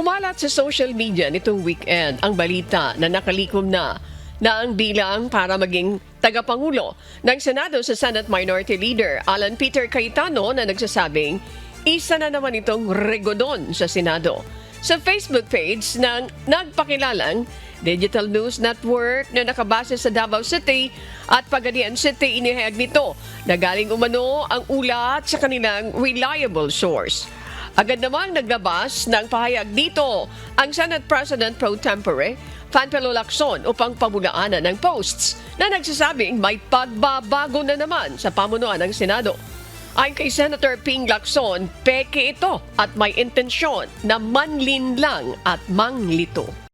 Kumalat sa social media nitong weekend ang balita na nakalikom na ang bilang para maging tagapangulo ng Senado sa Senate Minority Leader Alan Peter Cayetano na nagsasabing isa na naman itong regodon sa Senado. Sa Facebook page ng nagpakilalang Digital News Network na nakabase sa Davao City at Pagadian City, inihayag nito na galing umano ang ulat sa kanilang reliable source. Agad namang naglabas ng pahayag dito ang Senate President Pro Tempore, Panfilo Lacson, upang pabulaanan ng posts na nagsasabing may pagbabago na naman sa pamunuan ng Senado. Ayon kay Senator Ping Lacson, peke ito at may intensyon na manlinlang at manglito.